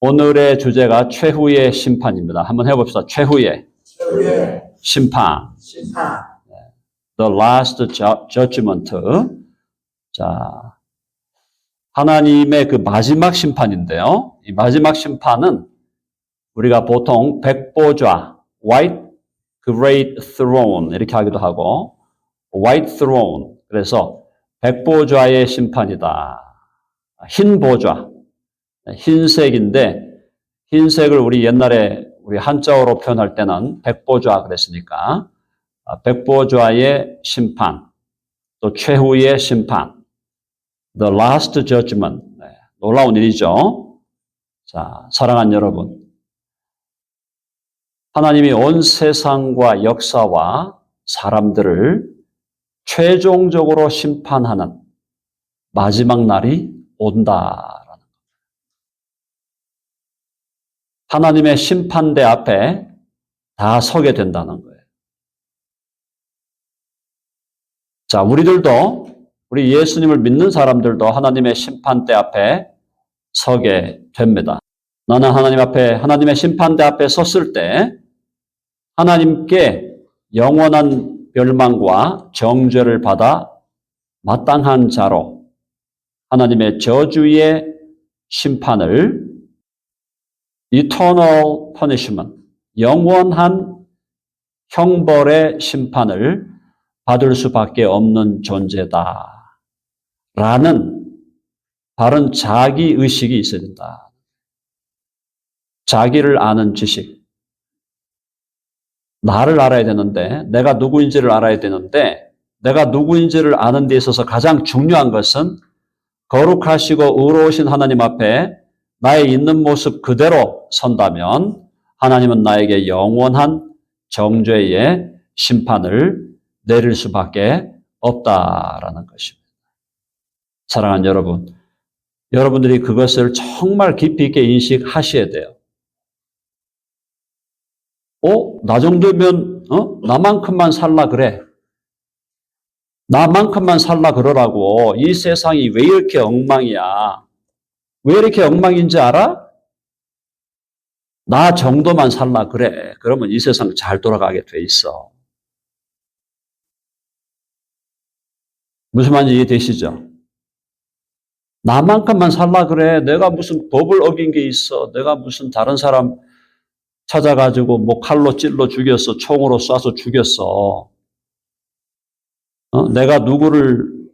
오늘의 주제가 최후의 심판입니다. 한번 해봅시다. 최후의 심판. The last judgment. 자, 하나님의 그 마지막 심판인데요. 이 마지막 심판은 우리가 보통 백보좌, white great throne 이렇게 하기도 하고 white throne. 그래서 백보좌의 심판이다. 흰 보좌. 흰색인데 흰색을 우리 옛날에 우리 한자어로 표현할 때는 백보좌 그랬으니까 백보좌의 심판, 또 최후의 심판, the last judgment. 놀라운 일이죠. 자, 사랑하는 여러분, 하나님이 온 세상과 역사와 사람들을 최종적으로 심판하는 마지막 날이 온다. 하나님의 심판대 앞에 다 서게 된다는 거예요. 자, 우리 예수님을 믿는 사람들도 하나님의 심판대 앞에 서게 됩니다. 나는 하나님의 심판대 앞에 섰을 때 하나님께 영원한 멸망과 정죄를 받아 마땅한 자로 하나님의 저주의 심판을 eternal punishment, 영원한 형벌의 심판을 받을 수밖에 없는 존재다. 라는 바른 자기의식이 있어야 된다. 자기를 아는 지식. 나를 알아야 되는데, 내가 누구인지를 알아야 되는데, 내가 누구인지를 아는 데 있어서 가장 중요한 것은 거룩하시고 의로우신 하나님 앞에 나의 있는 모습 그대로 선다면 하나님은 나에게 영원한 정죄의 심판을 내릴 수밖에 없다라는 것입니다. 사랑하는 여러분, 여러분들이 그것을 정말 깊이 있게 인식하셔야 돼요. 나 정도면 나만큼만 살라 그래. 나만큼만 살라 그러라고. 이 세상이 왜 이렇게 엉망이야? 왜 이렇게 엉망인지 알아? 나 정도만 살라 그래. 그러면 이 세상 잘 돌아가게 돼 있어. 무슨 말인지 이해되시죠? 나만큼만 살라 그래. 내가 무슨 법을 어긴 게 있어. 내가 무슨 다른 사람 찾아가지고 뭐 칼로 찔러 죽였어. 총으로 쏴서 죽였어. 내가 누구를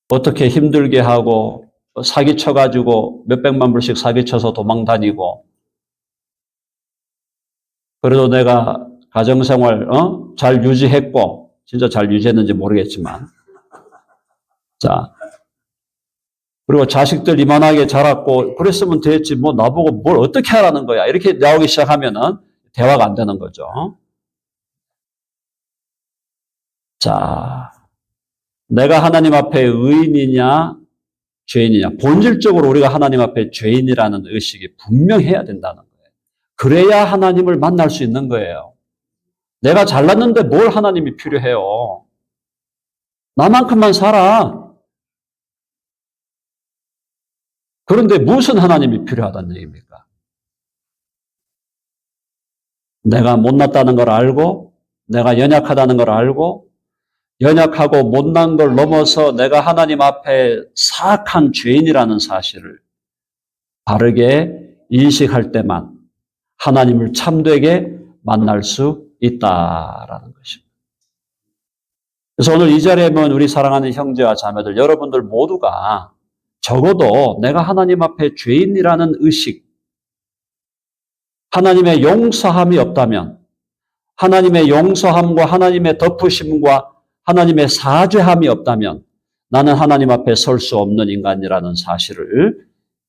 어떻게 힘들게 하고 사기쳐가지고 몇백만 불씩 사기쳐서 도망다니고 그래도 내가 가정생활 잘 유지했고 진짜 잘 유지했는지 모르겠지만 자 그리고 자식들 이만하게 자랐고 그랬으면 됐지 뭐 나보고 뭘 어떻게 하라는 거야 이렇게 나오기 시작하면은 대화가 안 되는 거죠. 자 내가 하나님 앞에 의인이냐 죄인이냐. 본질적으로 우리가 하나님 앞에 죄인이라는 의식이 분명해야 된다는 거예요. 그래야 하나님을 만날 수 있는 거예요. 내가 잘났는데 뭘 하나님이 필요해요. 나만큼만 살아. 그런데 무슨 하나님이 필요하다는 얘기입니까? 내가 못났다는 걸 알고 내가 연약하다는 걸 알고 연약하고 못난 걸 넘어서 내가 하나님 앞에 사악한 죄인이라는 사실을 바르게 인식할 때만 하나님을 참되게 만날 수 있다라는 것입니다. 그래서 오늘 이 자리에 모인 우리 사랑하는 형제와 자매들 여러분들 모두가 적어도 내가 하나님 앞에 죄인이라는 의식, 하나님의 용서함이 없다면 하나님의 용서함과 하나님의 덮으심과 하나님의 사죄함이 없다면 나는 하나님 앞에 설 수 없는 인간이라는 사실을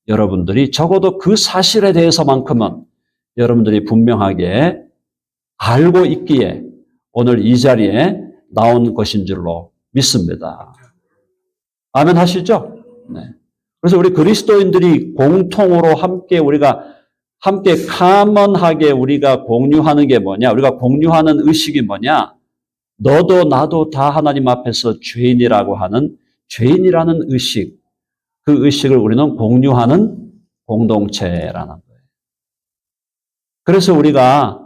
여러분들이 적어도 그 사실에 대해서만큼은 여러분들이 분명하게 알고 있기에 오늘 이 자리에 나온 것인 줄로 믿습니다. 아멘 하시죠? 네. 그래서 우리 그리스도인들이 공통으로 우리가 함께 커먼하게 우리가 공유하는 게 뭐냐? 우리가 공유하는 의식이 뭐냐? 너도 나도 다 하나님 앞에서 죄인이라고 하는 죄인이라는 의식, 그 의식을 우리는 공유하는 공동체라는 거예요. 그래서 우리가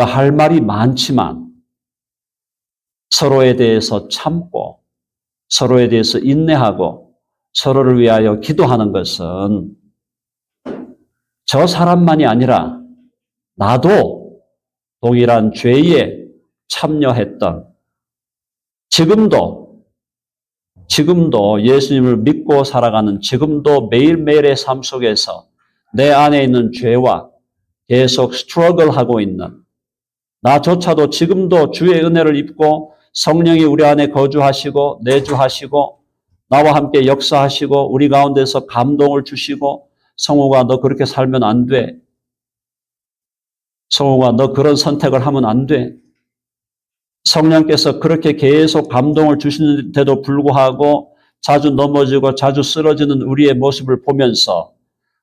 할 말이 많지만 서로에 대해서 참고 서로에 대해서 인내하고 서로를 위하여 기도하는 것은 저 사람만이 아니라 나도 동일한 죄에 참여했던 지금도 예수님을 믿고 살아가는 지금도 매일매일의 삶 속에서 내 안에 있는 죄와 계속 스트러글하고 있는 나조차도 지금도 주의 은혜를 입고 성령이 우리 안에 거주하시고 내주하시고 나와 함께 역사하시고 우리 가운데서 감동을 주시고 성우가 너 그렇게 살면 안 돼. 성우가 너 그런 선택을 하면 안 돼. 성령께서 그렇게 계속 감동을 주시는데도 불구하고 자주 넘어지고 자주 쓰러지는 우리의 모습을 보면서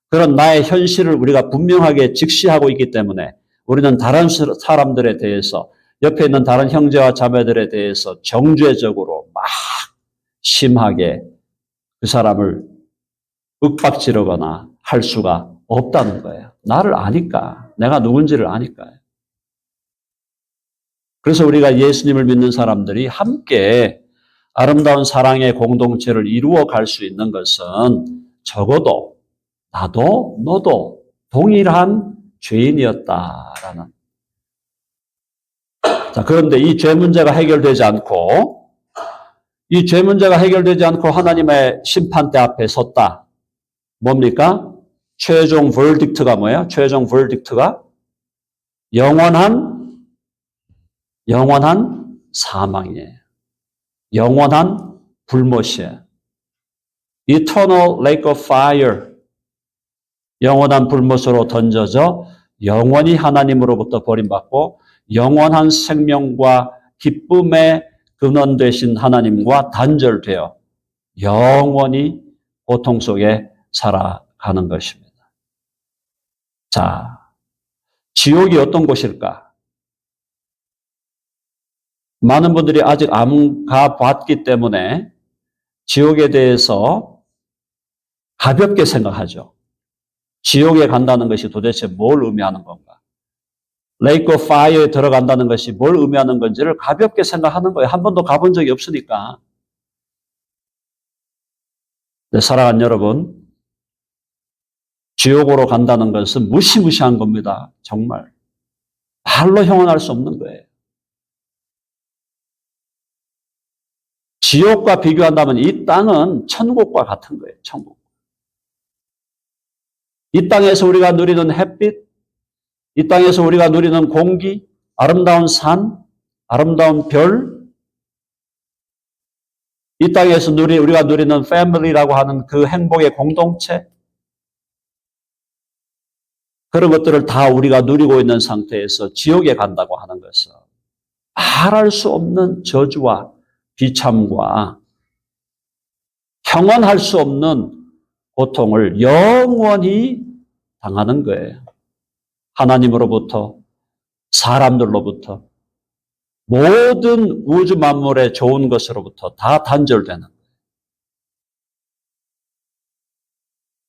그런 나의 현실을 우리가 분명하게 직시하고 있기 때문에 우리는 다른 사람들에 대해서 옆에 있는 다른 형제와 자매들에 대해서 정죄적으로 막 심하게 그 사람을 윽박지르거나 할 수가 없다는 거예요. 나를 아니까. 내가 누군지를 아니까. 그래서 우리가 예수님을 믿는 사람들이 함께 아름다운 사랑의 공동체를 이루어 갈 수 있는 것은 적어도 나도 너도 동일한 죄인이었다라는. 자, 그런데 이 죄 문제가 해결되지 않고 하나님의 심판대 앞에 섰다. 뭡니까? 최종 verдict가 뭐예요? 최종 verdict가 영원한 사망이에요. 영원한 불못이에요. Eternal lake of fire. 영원한 불못으로 던져져 영원히 하나님으로부터 버림받고 영원한 생명과 기쁨의 근원 되신 하나님과 단절되어 영원히 고통 속에 살아가는 것입니다. 자, 지옥이 어떤 곳일까? 많은 분들이 아직 안 가봤기 때문에 지옥에 대해서 가볍게 생각하죠. 지옥에 간다는 것이 도대체 뭘 의미하는 건가? 레이크 오브 파이어에 들어간다는 것이 뭘 의미하는 건지를 가볍게 생각하는 거예요. 한 번도 가본 적이 없으니까. 네, 사랑하는 여러분, 지옥으로 간다는 것은 무시무시한 겁니다. 정말. 말로 형언할 수 없는 거예요. 지옥과 비교한다면 이 땅은 천국과 같은 거예요. 천국. 이 땅에서 우리가 누리는 햇빛, 이 땅에서 우리가 누리는 공기, 아름다운 산, 아름다운 별, 이 땅에서 우리가 누리는 패밀리라고 하는 그 행복의 공동체, 그런 것들을 다 우리가 누리고 있는 상태에서 지옥에 간다고 하는 것은 말할 수 없는 저주와 비참과 형언할 수 없는 고통을 영원히 당하는 거예요. 하나님으로부터, 사람들로부터, 모든 우주 만물의 좋은 것으로부터 다 단절되는 거예요.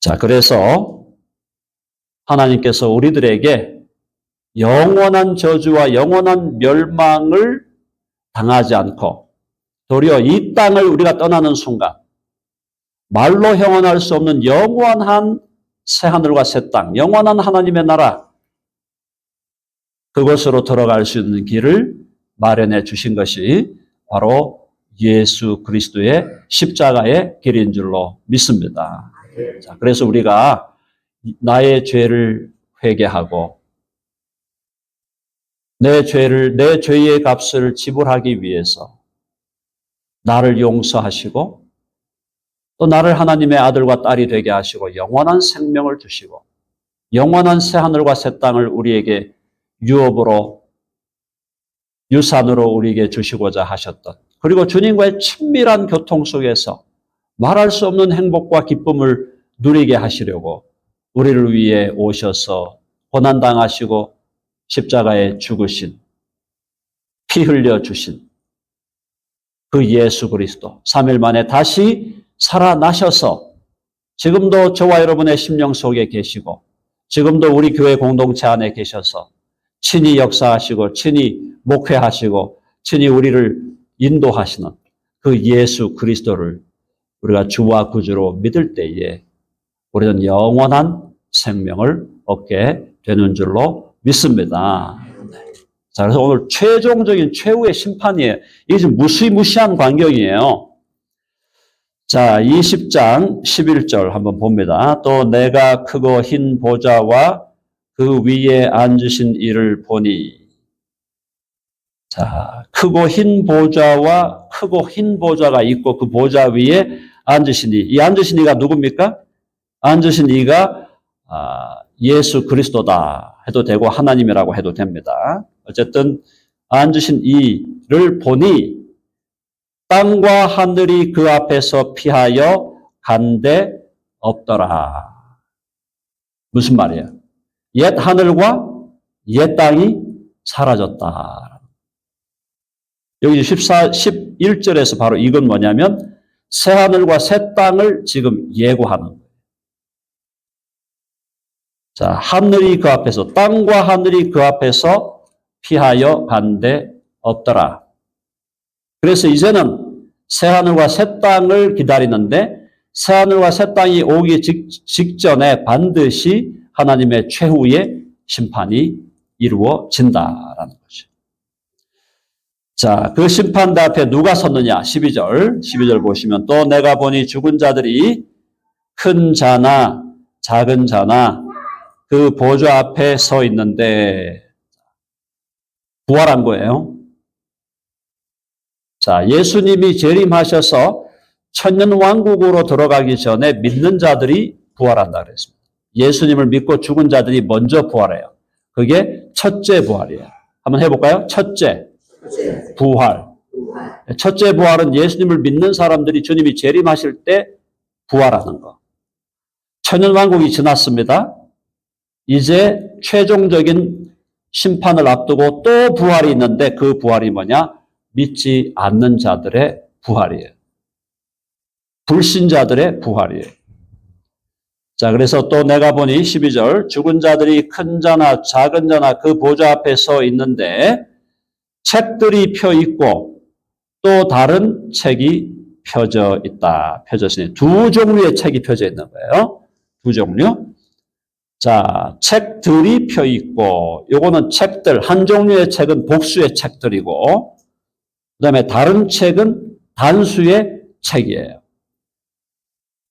자, 그래서 하나님께서 우리들에게 영원한 저주와 영원한 멸망을 당하지 않고 도리어 이 땅을 우리가 떠나는 순간 말로 형언할 수 없는 영원한 새하늘과 새 땅, 영원한 하나님의 나라, 그곳으로 들어갈 수 있는 길을 마련해 주신 것이 바로 예수 그리스도의 십자가의 길인 줄로 믿습니다. 자, 그래서 우리가 나의 죄를 회개하고 내 죄의 값을 지불하기 위해서 나를 용서하시고 또 나를 하나님의 아들과 딸이 되게 하시고 영원한 생명을 주시고 영원한 새하늘과 새 땅을 우리에게 유산으로 우리에게 주시고자 하셨던, 그리고 주님과의 친밀한 교통 속에서 말할 수 없는 행복과 기쁨을 누리게 하시려고 우리를 위해 오셔서 고난당하시고 십자가에 죽으신, 피 흘려 주신 그 예수 그리스도, 3일 만에 다시 살아나셔서 지금도 저와 여러분의 심령 속에 계시고 지금도 우리 교회 공동체 안에 계셔서 친히 역사하시고 친히 목회하시고 친히 우리를 인도하시는 그 예수 그리스도를 우리가 주와 구주로 믿을 때에 우리는 영원한 생명을 얻게 되는 줄로 믿습니다. 자, 그래서 오늘 최종적인 최후의 심판이에요. 이게 좀 무시무시한 광경이에요. 자, 20장 11절 한번 봅니다. 또 내가 크고 흰 보좌와 그 위에 앉으신 이를 보니. 자, 크고 흰 보좌와 크고 흰 보좌가 있고 그 보좌 위에 앉으신 이. 이 앉으신 이가 누굽니까? 앉으신 이가 예수 그리스도다 해도 되고 하나님이라고 해도 됩니다. 어쨌든 앉으신 이를 보니 땅과 하늘이 그 앞에서 피하여 간데 없더라. 무슨 말이에요? 옛 하늘과 옛 땅이 사라졌다. 여기 11절에서 바로 이건 뭐냐면 새 하늘과 새 땅을 지금 예고하는 거예요. 자, 하늘이 그 앞에서, 땅과 하늘이 그 앞에서 피하여 간데 없더라. 그래서 이제는 새 하늘과 새 땅을 기다리는데 새 하늘과 새 땅이 오기 직전에 반드시 하나님의 최후의 심판이 이루어진다라는 거죠. 자, 그 심판대 앞에 누가 섰느냐? 12절 보시면 또 내가 보니 죽은 자들이 큰 자나 작은 자나 그 보좌 앞에 서 있는데 부활한 거예요. 자, 예수님이 재림하셔서 천년왕국으로 들어가기 전에 믿는 자들이 부활한다 그랬습니다. 예수님을 믿고 죽은 자들이 먼저 부활해요. 그게 첫째 부활이에요. 한번 해볼까요? 첫째 부활. 첫째 부활은 예수님을 믿는 사람들이 주님이 재림하실 때 부활하는 거. 천년왕국이 지났습니다. 이제 최종적인 심판을 앞두고 또 부활이 있는데 그 부활이 뭐냐? 믿지 않는 자들의 부활이에요. 불신자들의 부활이에요. 자, 그래서 또 내가 보니 12절 죽은 자들이 큰 자나 작은 자나 그 보좌 앞에 서 있는데 책들이 펴 있고 또 다른 책이 펴져 있다. 펴져 있으니 두 종류의 책이 펴져 있는 거예요. 두 종류. 자, 책들이 펴 있고 요거는 책들, 한 종류의 책은 복수의 책들이고 그다음에 다른 책은 단수의 책이에요.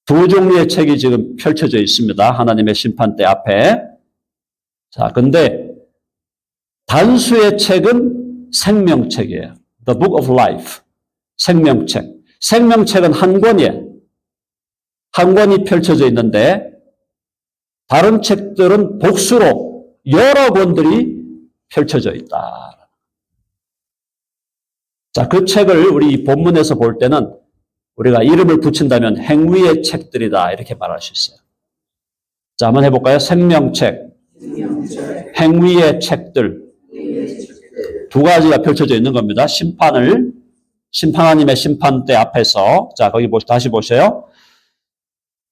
두 종류의 책이 지금 펼쳐져 있습니다. 하나님의 심판대 앞에. 자, 근데 단수의 책은 생명책이에요. The Book of Life. 생명책. 생명책은 한 권이에요. 한 권이 펼쳐져 있는데 다른 책들은 복수로 여러 권들이 펼쳐져 있다. 자, 그 책을 우리 본문에서 볼 때는 우리가 이름을 붙인다면 행위의 책들이다 이렇게 말할 수 있어요. 자, 한번 해볼까요? 생명책, 행위의 책들 두 가지가 펼쳐져 있는 겁니다. 하나님의 심판대 앞에서 자 거기 다시 보세요.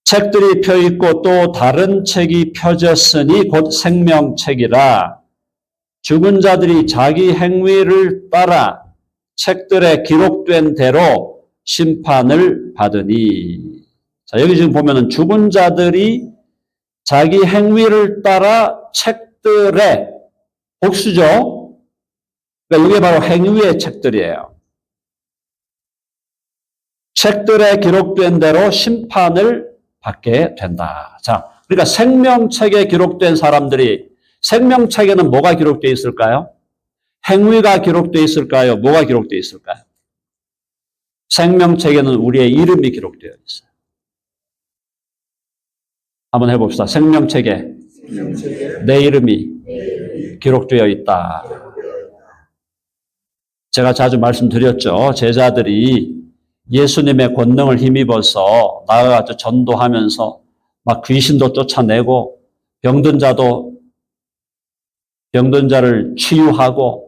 책들이 펴 있고 또 다른 책이 펴졌으니 곧 생명책이라 죽은 자들이 자기 행위를 따라 책들에 기록된 대로 심판을 받으니. 자, 여기 지금 보면은 죽은 자들이 자기 행위를 따라 책들에 복수죠. 그러니까 이게 바로 행위의 책들이에요. 책들에 기록된 대로 심판을 받게 된다. 자, 그러니까 생명책에 기록된 사람들이 생명책에는 뭐가 기록되어 있을까요? 행위가 기록되어 있을까요? 뭐가 기록되어 있을까요? 생명책에는 우리의 이름이 기록되어 있어요. 한번 해봅시다. 생명책에 내 이름이 기록되어 있다. 제가 자주 말씀드렸죠. 제자들이 예수님의 권능을 힘입어서 나아가서 전도하면서 막 귀신도 쫓아내고 병든 자를 치유하고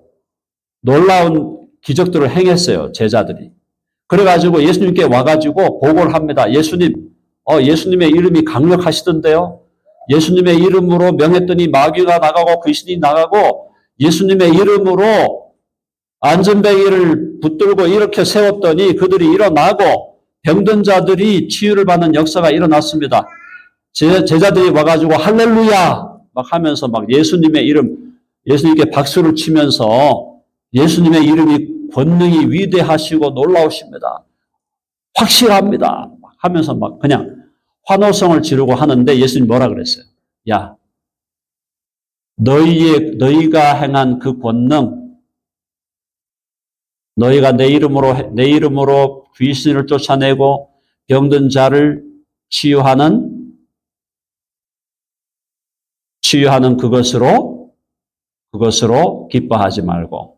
놀라운 기적들을 행했어요. 제자들이. 그래가지고 예수님께 와가지고 보고를 합니다. 예수님, 예수님의 이름이 강력하시던데요. 예수님의 이름으로 명했더니 마귀가 나가고 귀신이 나가고 예수님의 이름으로 안전뱅이를 붙들고 이렇게 세웠더니 그들이 일어나고 병든 자들이 치유를 받는 역사가 일어났습니다. 제자들이 와가지고 할렐루야 막 하면서 막 예수님께 박수를 치면서 예수님의 이름이 권능이 위대하시고 놀라우십니다. 확실합니다. 하면서 막 그냥 환호성을 지르고 하는데 예수님이 뭐라 그랬어요? 야, 너희가 행한 그 권능, 너희가 내 이름으로 귀신을 쫓아내고 병든 자를 치유하는 그것으로 기뻐하지 말고,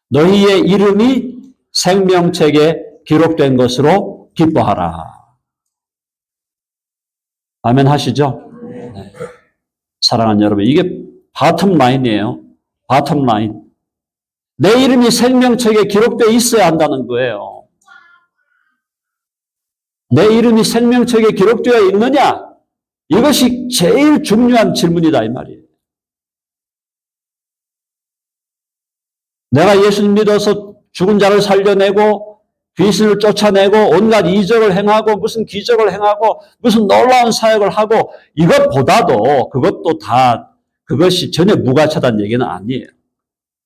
너희의 이름이 생명책에 기록된 것으로 기뻐하라. 아멘 하시죠? 네. 사랑하는 여러분, 이게 바텀 라인이에요. 바텀 라인. 내 이름이 생명책에 기록되어 있어야 한다는 거예요. 내 이름이 생명책에 기록되어 있느냐? 이것이 제일 중요한 질문이다 이 말이에요. 내가 예수님 믿어서 죽은 자를 살려내고 귀신을 쫓아내고 온갖 이적을 행하고 무슨 기적을 행하고 무슨 놀라운 사역을 하고 이것보다도 그것이 전혀 무가치하다는 얘기는 아니에요.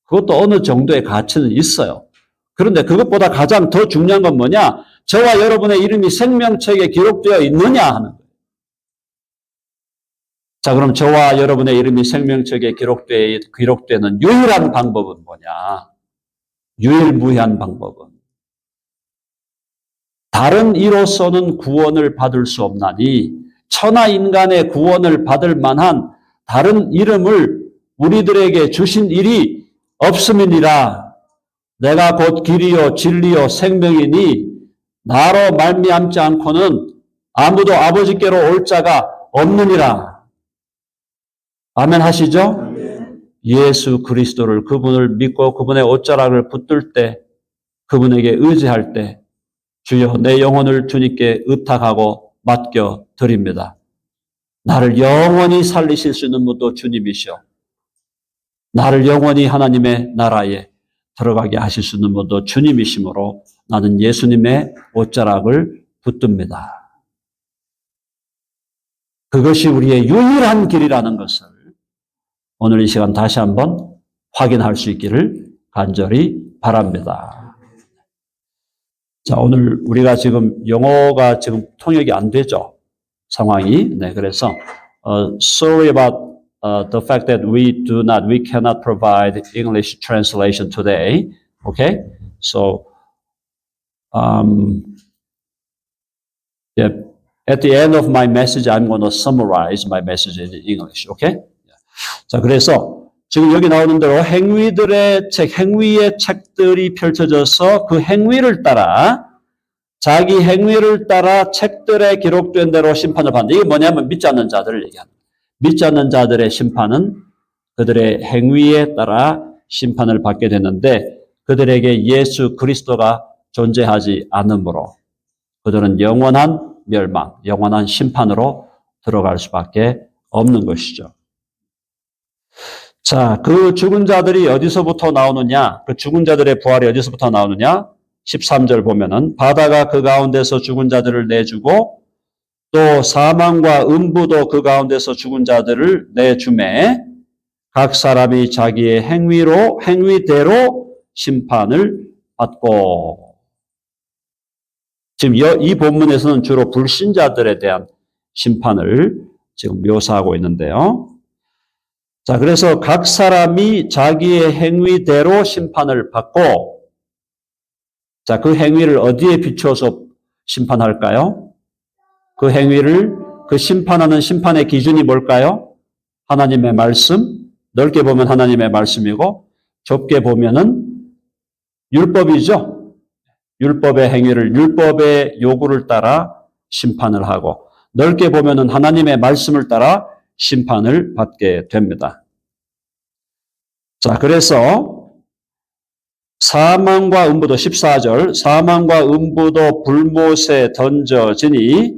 그것도 어느 정도의 가치는 있어요. 그런데 그것보다 가장 더 중요한 건 뭐냐? 저와 여러분의 이름이 생명책에 기록되어 있느냐 하는 거예요. 자, 그럼 저와 여러분의 이름이 생명책에 기록되는 유일한 방법은 뭐냐? 유일무이한 방법은 다른 이로서는 구원을 받을 수 없나니 천하 인간의 구원을 받을 만한 다른 이름을 우리들에게 주신 일이 없음이니라. 내가 곧 길이요 진리요 생명이니 나로 말미암지 않고는 아무도 아버지께로 올 자가 없느니라. 아멘 하시죠? 아멘. 예수 그리스도를 그분을 믿고 그분의 옷자락을 붙들 때 그분에게 의지할 때 주여 내 영혼을 주님께 의탁하고 맡겨 드립니다. 나를 영원히 살리실 수 있는 분도 주님이시오. 나를 영원히 하나님의 나라에 들어가게 하실 수 있는 분도 주님이시므로 나는 예수님의 옷자락을 붙듭니다. 그것이 우리의 유일한 길이라는 것을 오늘 이 시간 다시 한번 확인할 수 있기를 간절히 바랍니다. 자, 오늘 우리가 지금 영어가 지금 통역이 안 되죠. 상황이. 네, 그래서 sorry about the fact that we cannot provide English translation today. Okay? So yeah, at the end of my message I'm going to summarize my message in English. Okay? 자, 그래서 지금 여기 나오는 대로 행위의 책들이 펼쳐져서 그 행위를 따라 자기 행위를 따라 책들에 기록된 대로 심판을 받는다. 이게 뭐냐면 믿지 않는 자들을 얘기합니다. 믿지 않는 자들의 심판은 그들의 행위에 따라 심판을 받게 되는데 그들에게 예수 그리스도가 존재하지 않으므로 그들은 영원한 멸망, 영원한 심판으로 들어갈 수밖에 없는 것이죠. 자, 그 죽은 자들이 어디서부터 나오느냐? 그 죽은 자들의 부활이 어디서부터 나오느냐? 13절 보면은 바다가 그 가운데서 죽은 자들을 내주고 또 사망과 음부도 그 가운데서 죽은 자들을 내주매 각 사람이 자기의 행위대로 심판을 받고. 지금 이 본문에서는 주로 불신자들에 대한 심판을 지금 묘사하고 있는데요. 자, 그래서 각 사람이 자기의 행위대로 심판을 받고, 자, 그 행위를 어디에 비추어서 심판할까요? 그 심판하는 심판의 기준이 뭘까요? 하나님의 말씀, 넓게 보면 하나님의 말씀이고, 좁게 보면은 율법이죠. 율법의 요구를 따라 심판을 하고, 넓게 보면은 하나님의 말씀을 따라 심판을 받게 됩니다. 자, 그래서 사망과 음부도 14절 사망과 음부도 불못에 던져지니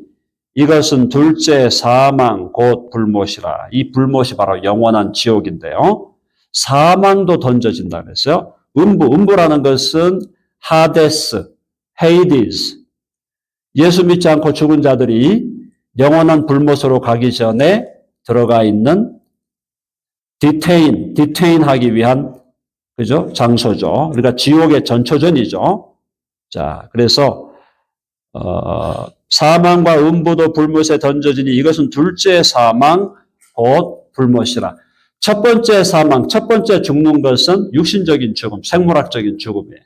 이것은 둘째 사망 곧 불못이라. 이 불못이 바로 영원한 지옥인데요. 사망도 던져진다 그랬어요. 음부라는 것은 하데스, 헤이디스. 예수 믿지 않고 죽은 자들이 영원한 불못으로 가기 전에 들어가 있는 디테인하기 위한 그죠? 장소죠. 그러니까 지옥의 전초전이죠. 자, 그래서 사망과 음부도 불못에 던져지니 이것은 둘째 사망 곧 불못이라. 첫 번째 사망, 첫 번째 죽는 것은 육신적인 죽음, 생물학적인 죽음이에요.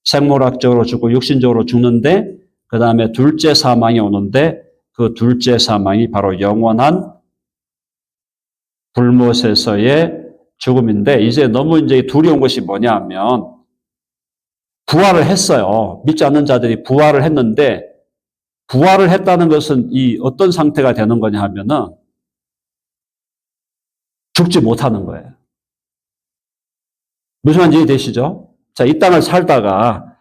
생물학적으로 죽고 육신적으로 죽는데 그 다음에 둘째 사망이 오는데 그 둘째 사망이 바로 영원한 불못에서의 죽음인데 이제 너무 이제 두려운 것이 뭐냐 하면 부활을 했어요. 믿지 않는 자들이 부활을 했는데 부활을 했다는 것은 이 어떤 상태가 되는 거냐 하면은 죽지 못하는 거예요. 무슨 말인지 이해되시죠? 자, 이 땅을 살다가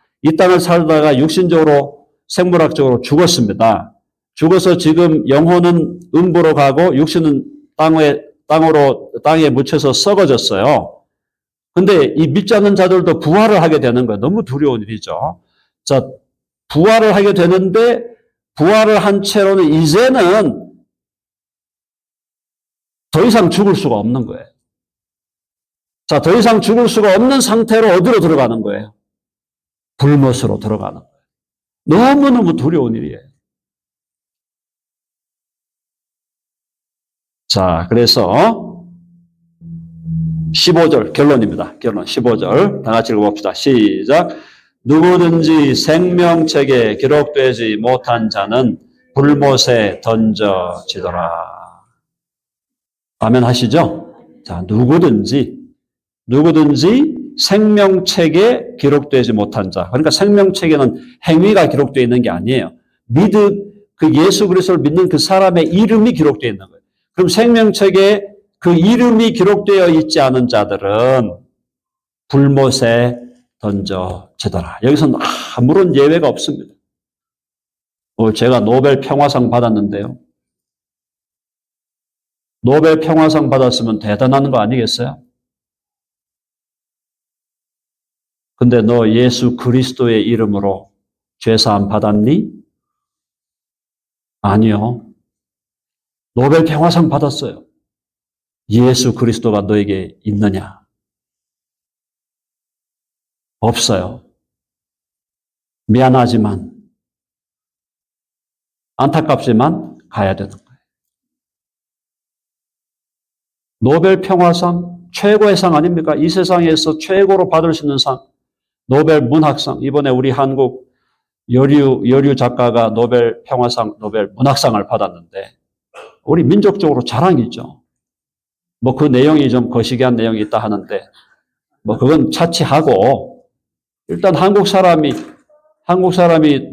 육신적으로 생물학적으로 죽었습니다. 죽어서 지금 영혼은 음부로 가고 육신은 땅에 묻혀서 썩어졌어요. 근데 이 믿지 않는 자들도 부활을 하게 되는 거예요. 너무 두려운 일이죠. 자, 부활을 하게 되는데 부활을 한 채로는 이제는 더 이상 죽을 수가 없는 거예요. 자, 더 이상 죽을 수가 없는 상태로 어디로 들어가는 거예요? 불못으로 들어가는 거예요. 너무너무 두려운 일이에요. 자, 그래서 15절 결론입니다. 결론 15절 다 같이 읽어봅시다. 시작. 누구든지 생명책에 기록되지 못한 자는 불못에 던져지더라. 아멘 하시죠? 자, 누구든지 생명책에 기록되지 못한 자. 그러니까 생명책에는 행위가 기록되어 있는 게 아니에요. 그 예수 그리스도를 믿는 그 사람의 이름이 기록되어 있는 거예요. 그럼 생명책에 그 이름이 기록되어 있지 않은 자들은 불못에 던져지더라. 여기서는 아무런 예외가 없습니다. 제가 노벨 평화상 받았는데요. 노벨 평화상 받았으면 대단한 거 아니겠어요? 근데 너 예수 그리스도의 이름으로 죄사함 받았니? 아니요. 노벨 평화상 받았어요. 예수 그리스도가 너에게 있느냐? 없어요. 미안하지만, 안타깝지만 가야 되는 거예요. 노벨 평화상 최고의 상 아닙니까? 이 세상에서 최고로 받을 수 있는 상. 노벨 문학상. 이번에 우리 한국 여류 작가가 노벨 평화상, 노벨 문학상을 받았는데 우리 민족적으로 자랑이죠. 뭐 그 내용이 좀 거시기한 내용이 있다 하는데 뭐 그건 차치하고 일단 한국 사람이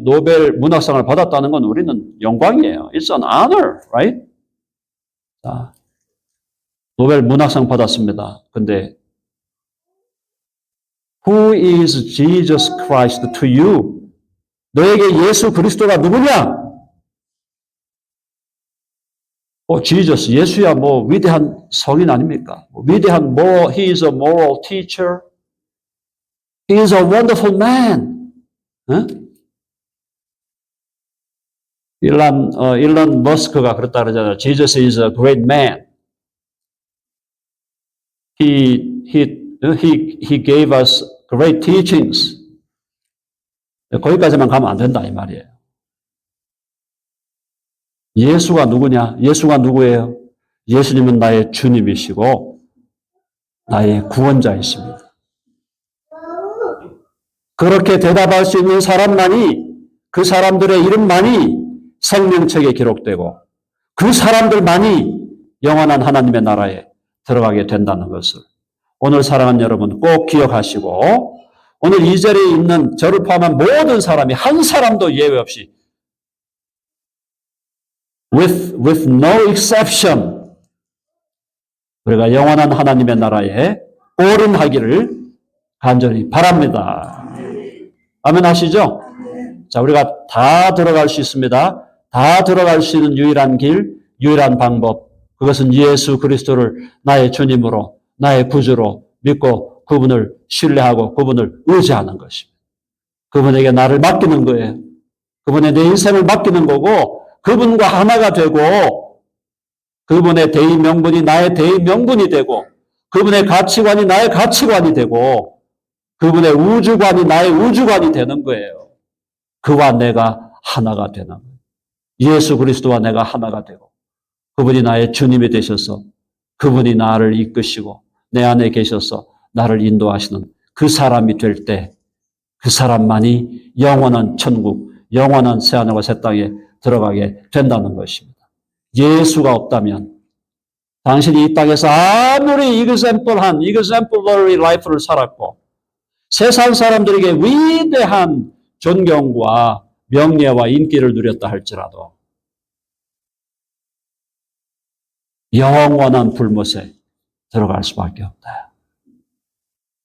노벨 문학상을 받았다는 건 우리는 영광이에요. It's an honor, right? 자, 노벨 문학상 받았습니다. 근데 Who is Jesus Christ to you? 너에게 예수 그리스도가 누구냐? Jesus, 예수야 뭐 위대한 성인 아닙니까? 위대한 he is a moral teacher. He is a wonderful man. 일론 머스크가 그랬다 그러잖아요. Jesus is a great man. He gave us great teachings. 거기까지만 가면 안 된다 이 말이에요. 예수가 누구냐? 예수가 누구예요? 예수님은 나의 주님이시고 나의 구원자이십니다. 그렇게 대답할 수 있는 사람만이 그 사람들의 이름만이 생명책에 기록되고 그 사람들만이 영원한 하나님의 나라에 들어가게 된다는 것을 오늘 사랑하는 여러분 꼭 기억하시고 오늘 이 자리에 있는 저를 포함한 모든 사람이 한 사람도 예외 없이 with no exception 우리가 영원한 하나님의 나라에 오름하기를 간절히 바랍니다. 아멘 하시죠? 자, 우리가 다 들어갈 수 있습니다. 다 들어갈 수 있는 유일한 길, 유일한 방법. 그것은 예수 그리스도를 나의 주님으로, 나의 구주로 믿고 그분을 신뢰하고 그분을 의지하는 것입니다. 그분에게 나를 맡기는 거예요. 그분의 내 인생을 맡기는 거고 그분과 하나가 되고 그분의 대의 명분이 나의 대의 명분이 되고 그분의 가치관이 나의 가치관이 되고 그분의 우주관이 나의 우주관이 되는 거예요. 그와 내가 하나가 되는 거예요. 예수 그리스도와 내가 하나가 되고 그분이 나의 주님이 되셔서 그분이 나를 이끄시고 내 안에 계셔서 나를 인도하시는 그 사람이 될 때 그 사람만이 영원한 천국, 영원한 새하늘과 새 땅에 들어가게 된다는 것입니다. 예수가 없다면 당신이 이 땅에서 아무리 exemplary life를 살았고 세상 사람들에게 위대한 존경과 명예와 인기를 누렸다 할지라도 영원한 불못에 들어갈 수밖에 없다.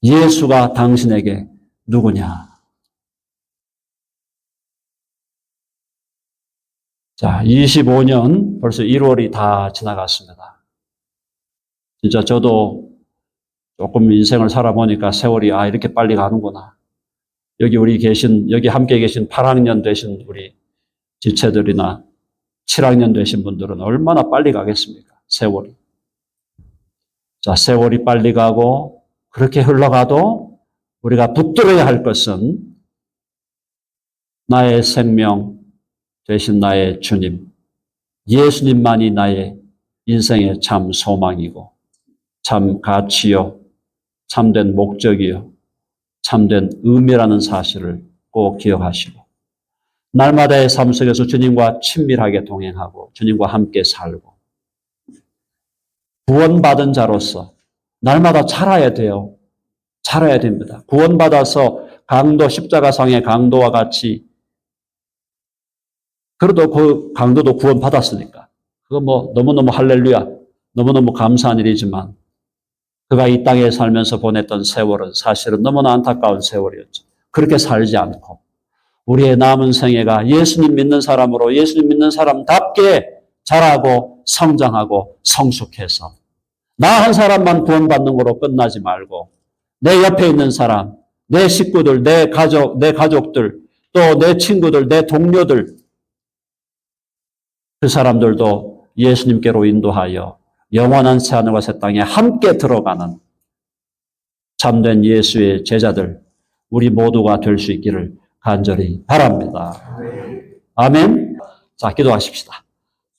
예수가 당신에게 누구냐? 자, 25년 벌써 1월이 다 지나갔습니다. 진짜 저도 조금 인생을 살아보니까 세월이 이렇게 빨리 가는구나. 여기 함께 계신 8학년 되신 우리 지체들이나 7학년 되신 분들은 얼마나 빨리 가겠습니까? 세월이. 자, 세월이 빨리 가고 그렇게 흘러가도 우리가 붙들어야 할 것은 나의 생명 되신 나의 주님, 예수님만이 나의 인생의 참 소망이고 참 가치요, 참된 목적이요, 참된 의미라는 사실을 꼭 기억하시고 날마다의 삶 속에서 주님과 친밀하게 동행하고 주님과 함께 살고 구원받은 자로서 날마다 자라야 돼요. 자라야 됩니다. 구원받아서 강도, 십자가상의 강도와 같이 그래도 그 강도도 구원받았으니까 그거 너무너무 할렐루야, 너무너무 감사한 일이지만 그가 이 땅에 살면서 보냈던 세월은 사실은 너무나 안타까운 세월이었죠. 그렇게 살지 않고 우리의 남은 생애가 예수님 믿는 사람으로 예수님 믿는 사람답게 자라고 성장하고 성숙해서 나 한 사람만 구원받는 거로 끝나지 말고 내 옆에 있는 사람, 내 식구들, 내 가족들, 또 내 친구들, 내 동료들 그 사람들도 예수님께로 인도하여 영원한 새하늘과 새 땅에 함께 들어가는 참된 예수의 제자들 우리 모두가 될 수 있기를 간절히 바랍니다. 아멘. 자, 기도하십시다.